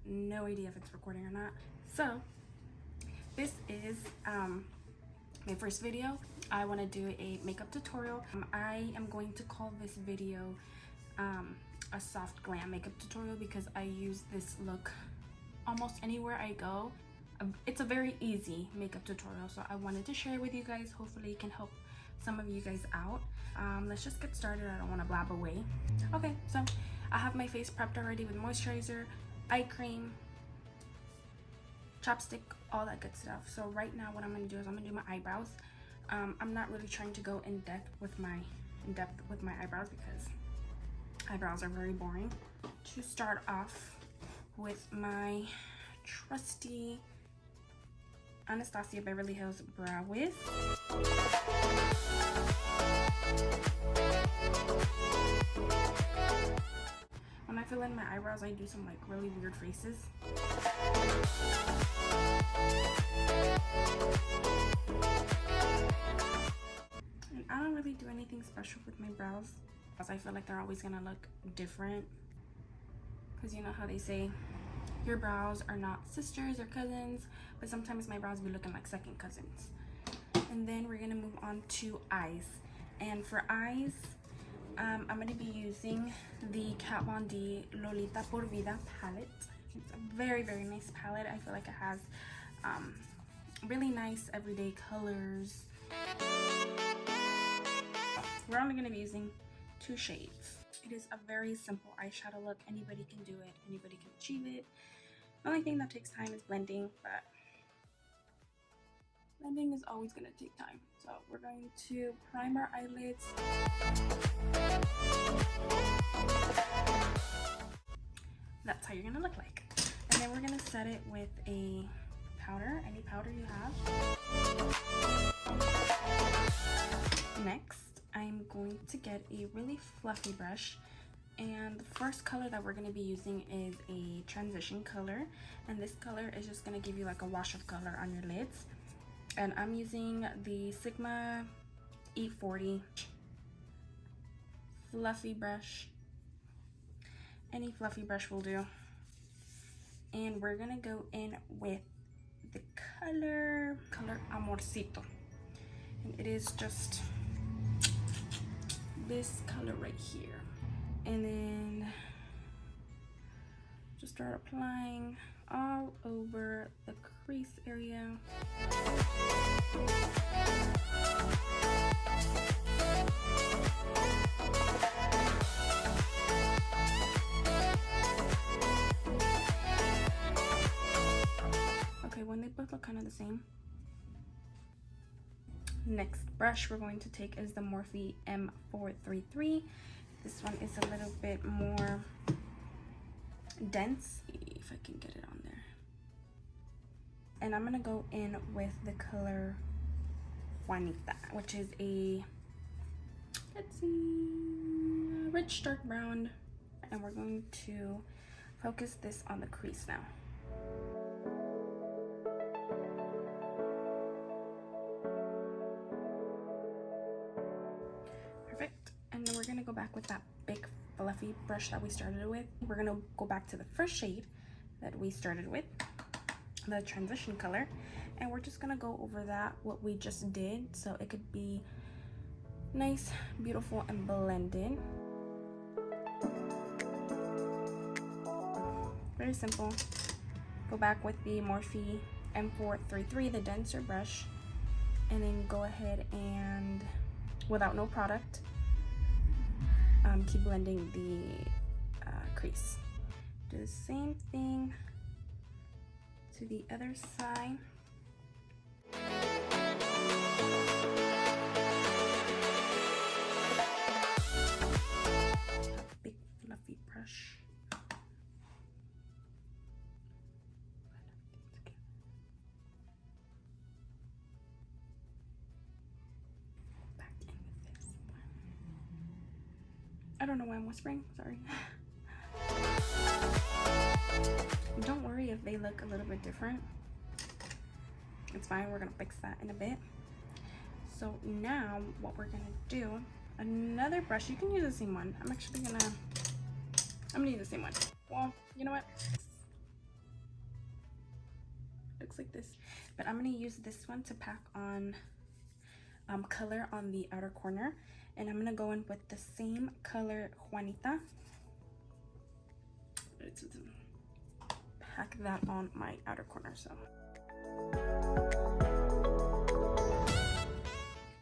no idea if it's recording or not. So this is my first video. I want to do a makeup tutorial. I am going to call this video a soft glam makeup tutorial because I use this look almost anywhere I go. It's a very easy makeup tutorial, so I wanted to share it with you guys. Hopefully it can help some of you guys out. Let's just get started. I don't want to blab away. Okay, so I have my face prepped already with moisturizer, eye cream, chapstick, all that good stuff. So right now what I'm going to do is I'm going to do my eyebrows. I'm not really trying to go in depth with my eyebrows because eyebrows are very boring. To start off with my trusty Anastasia Beverly Hills Brow Wiz. When I fill in my eyebrows, I do some like really weird faces. And I don't really do anything special with my brows, because I feel like they're always gonna look different. Because you know how they say your brows are not sisters or cousins, but sometimes my brows be looking like second cousins. And then we're gonna move on to eyes. And for eyes, I'm gonna be using the Kat Von D Lolita por Vida palette. It's a very, very nice palette. I feel like it has really nice everyday colors. We're only gonna be using 2 shades. It is a very simple eyeshadow look. Anybody can do it. Anybody can achieve it. The only thing that takes time is blending, but blending is always going to take time. So we're going to prime our eyelids. That's how you're going to look like. And then we're going to set it with a powder, any powder you have. Next, I'm going to get a really fluffy brush. And the first color that we're going to be using is a transition color, and this color is just going to give you like a wash of color on your lids. And I'm using the Sigma E40 fluffy brush. Any fluffy brush will do. And we're going to go in with the color Amorcito, and it is just this color right here. And then just start applying all over the crease area. Okay, when they both look kind of the same. Next brush we're going to take is the Morphe M433. This one is a little bit more dense. If I can get it on there. And I'm gonna go in with the color Juanita, which is a, let's see, rich dark brown. And we're going to focus this on the crease now. Go back with that big fluffy brush that we started with. We're gonna go back to the first shade that we started with, the transition color, and we're just gonna go over that what we just did so it could be nice, beautiful, and blended. Very simple. Go back with the Morphe M433, the denser brush, and then go ahead and, without no product, keep blending the crease. Do the same thing to the other side. Big fluffy brush. I don't know why I'm whispering, sorry. Don't worry if they look a little bit different. It's fine, we're gonna fix that in a bit. So now what we're gonna do, another brush, you can use the same one. I'm gonna use the same one. Well, you know what? looks like this. But I'm gonna use this one to pack on color on the outer corner, and I'm gonna go in with the same color Juanita. Let's pack that on my outer corner. So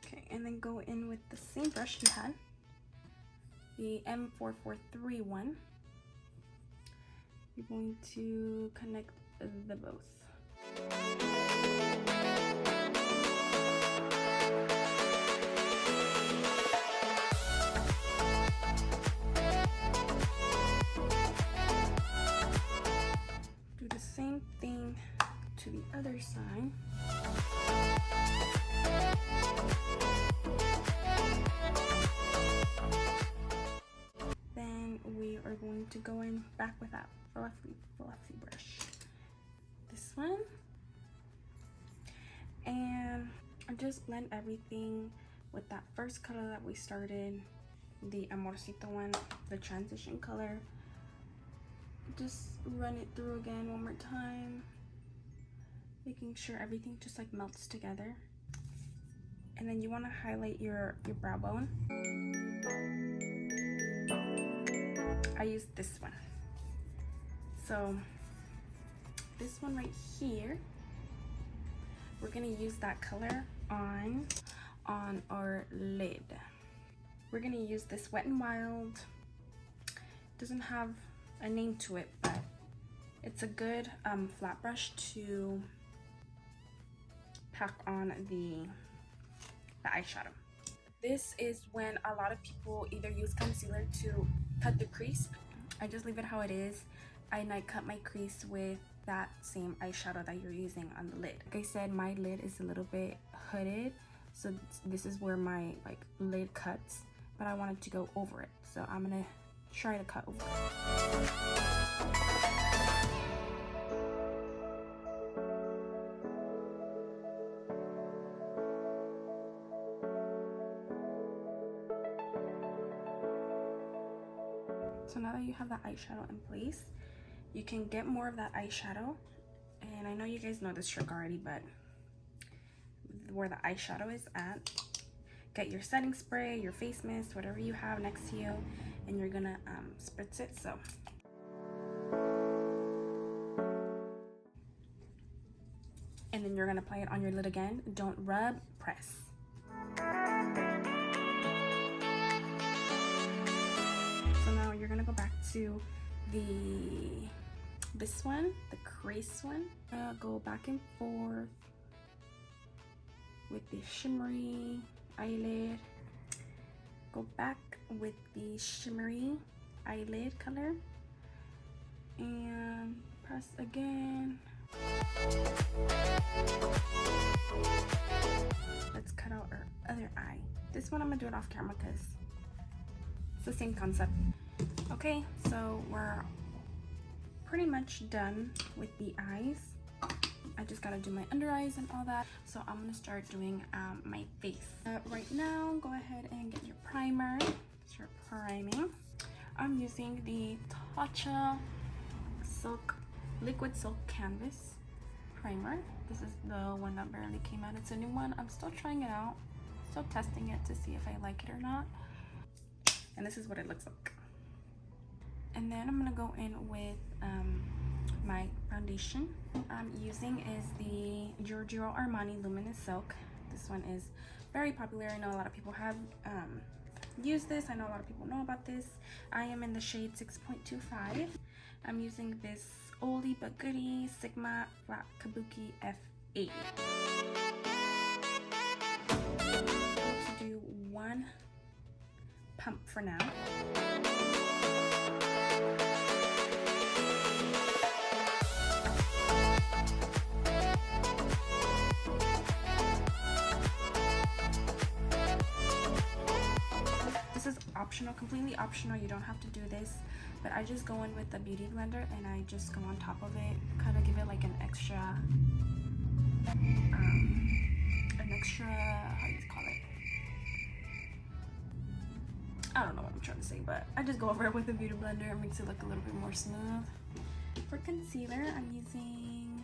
okay, and then go in with the same brush you had, the M443 one. You're going to connect the both. Do the same thing to the other side. Then we are going to go in back with that fluffy brush. This one. And I just blend everything with that first color that we started, the Amorcito one, the transition color. Just run it through again one more time, making sure everything just like melts together. And then you want to highlight your brow bone. I use this one. So this one right here, we're gonna use that color on our lid. We're gonna use this Wet n Wild. Doesn't have a name to it, but it's a good flat brush to pack on the eyeshadow. This is when a lot of people either use concealer to cut the crease. I just leave it how it is, and I cut my crease with that same eyeshadow that you're using on the lid. Like I said, my lid is a little bit hooded, so this is where my like lid cuts, but I wanted to go over it, so I'm gonna try to cut over it. So now that you have that eyeshadow in place, you can get more of that eyeshadow. And I know you guys know this trick already, but where the eyeshadow is at, get your setting spray, your face mist, whatever you have next to you, and you're gonna spritz it. So and then you're gonna apply it on your lid again. Don't rub, press. So now you're gonna go back to this one, the crease one. Go back and forth with the shimmery eyelid. Go back with the shimmery eyelid color and press again. Let's cut out our other eye. This one I'm gonna do it off camera because it's the same concept. Okay, so we're pretty much done with the eyes. I just gotta do my under eyes and all that. So I'm gonna start doing my face. Right now, go ahead and get your primer. Start priming. I'm using the Tatcha liquid silk canvas primer. This is the one that barely came out. It's a new one. I'm still trying it out, still testing it to see if I like it or not. And this is what it looks like. And then I'm gonna go in with my foundation. I'm using is the Giorgio Armani Luminous Silk. This one is very popular. I know a lot of people have used this. I know a lot of people know about this. I am in the shade 6.25. I'm using this oldie but goodie Sigma Flat Kabuki F80. I'm going to do one pump for now. This is optional, completely optional. You don't have to do this, but I just go in with the beauty blender and I just go on top of it, kind of give it like an extra, how do you call it? I don't know what I'm trying to say, but I just go over it with the beauty blender. It makes it look a little bit more smooth. For concealer, I'm using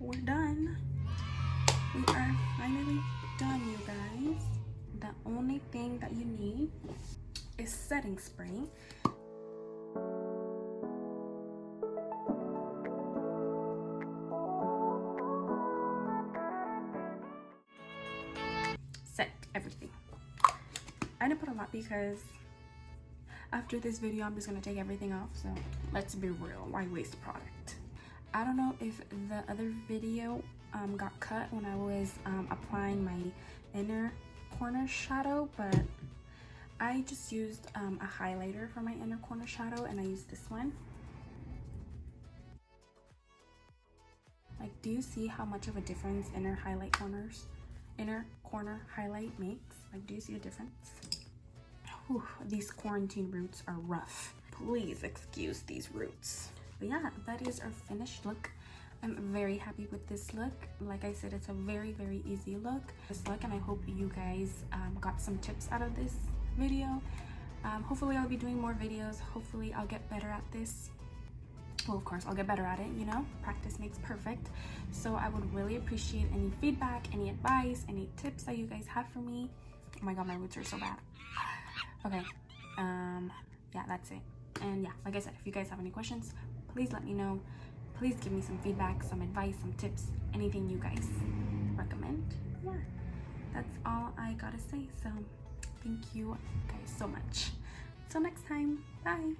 we're done. We are finally done, you guys. The only thing that you need is setting spray. Set everything. I didn't put a lot because after this video I'm just gonna take everything off, so let's be real, why waste product? I don't know if the other video got cut when I was applying my inner corner shadow, but I just used a highlighter for my inner corner shadow, and I used this one. Like, do you see how much of a difference inner corner highlight makes? Like, do you see a difference? Whew, these quarantine roots are rough. Please excuse these roots. But yeah, that is our finished look. I'm very happy with this look. Like I said, it's a very, very easy look. And I hope you guys got some tips out of this video. Hopefully I'll be doing more videos. Hopefully I'll get better at this. Well, of course I'll get better at it, you know, practice makes perfect. So I would really appreciate any feedback, any advice, any tips that you guys have for me. Oh my god, my roots are so bad. Okay, yeah, that's it. And yeah, like I said, if you guys have any questions, please let me know. Please give me some feedback, some advice, some tips, anything you guys recommend. Yeah, that's all I gotta say. So thank you guys so much. Till next time, bye.